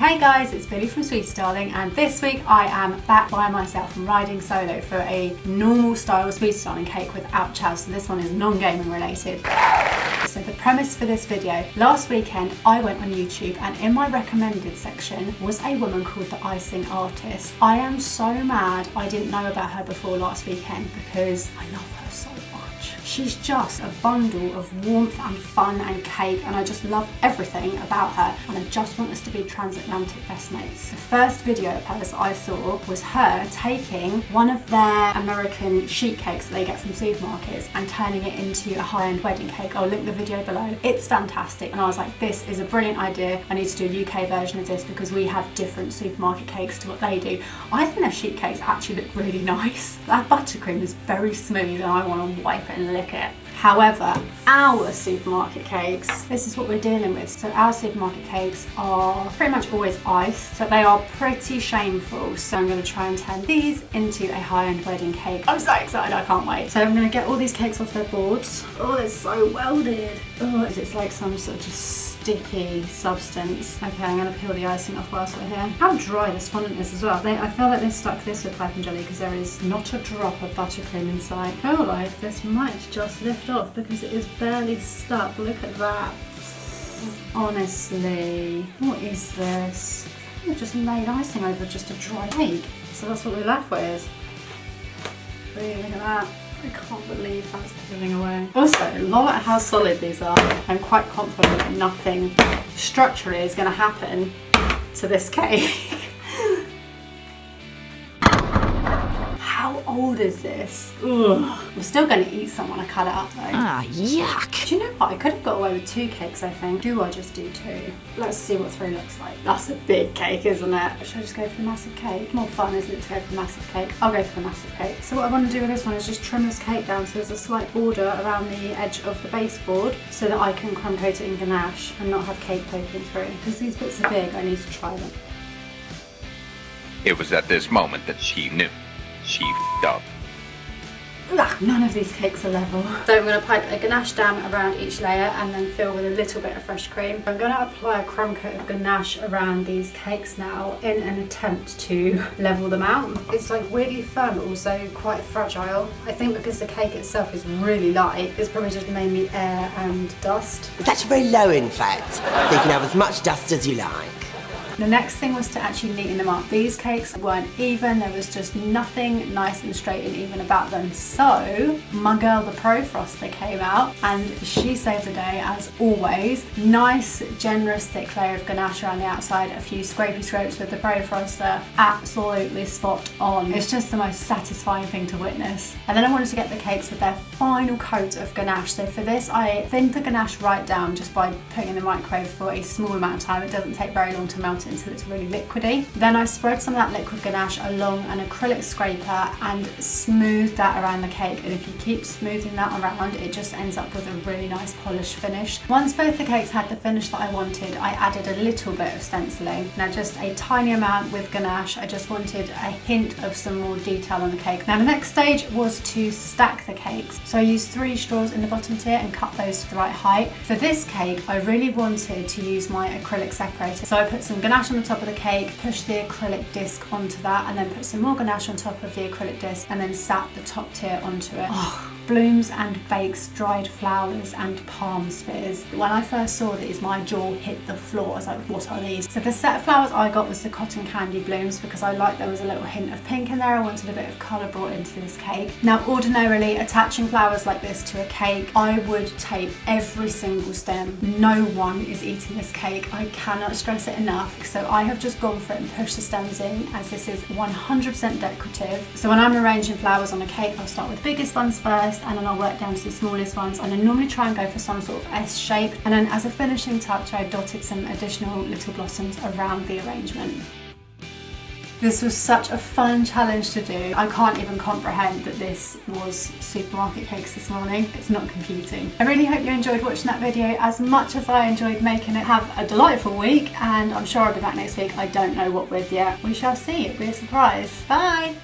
Hey guys, it's Billy from Sweetie Darling, and this week I am back by myself and riding solo for a normal style Sweetie Darling cake without Chaz. So this one is non-gaming related. So the premise for this video, last weekend I went on YouTube and in my recommended section was a woman called The Icing Artist. I am so mad I didn't know about her before last weekend because I love her so much. She's just a bundle of warmth and fun and cake, and I just love everything about her, and I just want us to be transatlantic best mates. The first video of hers I saw was her taking one of their American sheet cakes that they get from supermarkets and turning it into a high-end wedding cake. I'll link the video below. It's fantastic, and I was like, this is a brilliant idea. I need to do a UK version of this because we have different supermarket cakes to what they do. I think their sheet cakes actually look really nice. That buttercream is very smooth and I want to wipe it and lick it. However, our supermarket cakes, this is what we're dealing with. So our supermarket cakes are pretty much always iced, so they are pretty shameful. So I'm going to try and turn these into a high-end wedding cake. I'm so excited, I can't wait. So I'm going to get all these cakes off their boards. Oh, it's so welded. Oh, it's like some sort of just sticky substance. Okay, I'm going to peel the icing off whilst we're here. How dry this fondant is as well. I feel like they stuck this with Patanjali because there is not a drop of buttercream inside. I feel like this might just lift off because it is barely stuck. Look at that. Honestly, what is this? We've just laid icing over just a dry cake. So that's what we're left with. Really, look at that. I can't believe that's peeling away. Also, look at how solid these are. I'm quite confident that nothing structurally is going to happen to this cake. How old is this? Ugh. I'm still going to eat some when I cut it up though. Ah, yuck. Do you know what? I could have got away with 2 cakes, I think. Do I just do 2? Let's see what 3 looks like. That's a big cake, isn't it? Should I just go for the massive cake? More fun, isn't it, to go for the massive cake? I'll go for the massive cake. So what I want to do with this one is just trim this cake down so there's a slight border around the edge of the baseboard so that I can crumb coat it in ganache and not have cake poking through. Because these bits are big, I need to try them. It was at this moment that she knew. She f***ed up. Ugh, none of these cakes are level. So I'm going to pipe a ganache down around each layer and then fill with a little bit of fresh cream. I'm going to apply a crumb coat of ganache around these cakes now in an attempt to level them out. It's like weirdly firm but also quite fragile. I think because the cake itself is really light, it's probably just mainly air and dust. It's actually very low, in fact, so you can have as much dust as you like. The next thing was to actually neaten them up. These cakes weren't even, there was just nothing nice and straight and even about them. So my girl, the Pro Froster, came out and she saved the day as always. Nice, generous, thick layer of ganache around the outside, a few scrapey scrapes with the Pro Froster. Absolutely spot on. It's just the most satisfying thing to witness. And then I wanted to get the cakes with their final coat of ganache. So for this, I thinned the ganache right down just by putting it in the microwave for a small amount of time. It doesn't take very long to melt until it's really liquidy. Then I spread some of that liquid ganache along an acrylic scraper and smoothed that around the cake, and if you keep smoothing that around it just ends up with a really nice polished finish. Once both the cakes had the finish that I wanted, I added a little bit of stenciling. Now just a tiny amount with ganache. I just wanted a hint of some more detail on the cake. Now the next stage was to stack the cakes. So I used 3 straws in the bottom tier and cut those to the right height. For this cake I really wanted to use my acrylic separator. So I put some ganache on the top of the cake, push the acrylic disc onto that, and then put some more ganache on top of the acrylic disc, and then sat the top tier onto it. Oh, blooms and bakes, dried flowers and palm spears. When I first saw these, my jaw hit the floor. I was like, what are these? So the set of flowers I got was the cotton candy blooms because I liked there was a little hint of pink in there. I wanted a bit of colour brought into this cake. Now ordinarily attaching flowers like this to a cake, I would tape every single stem. No one is eating this cake. I cannot stress it enough. So I have just gone for it and pushed the stems in as this is 100% decorative. So when I'm arranging flowers on a cake, I'll start with the biggest ones first and then I'll work down to the smallest ones, and I normally try and go for some sort of S shape, and then as a finishing touch I dotted some additional little blossoms around the arrangement. This was such a fun challenge to do. I can't even comprehend that this was supermarket cakes this morning. It's not computing. I really hope you enjoyed watching that video as much as I enjoyed making it. Have a delightful week, and I'm sure I'll be back next week. I don't know what with yet. We shall see. It'll be a surprise. Bye!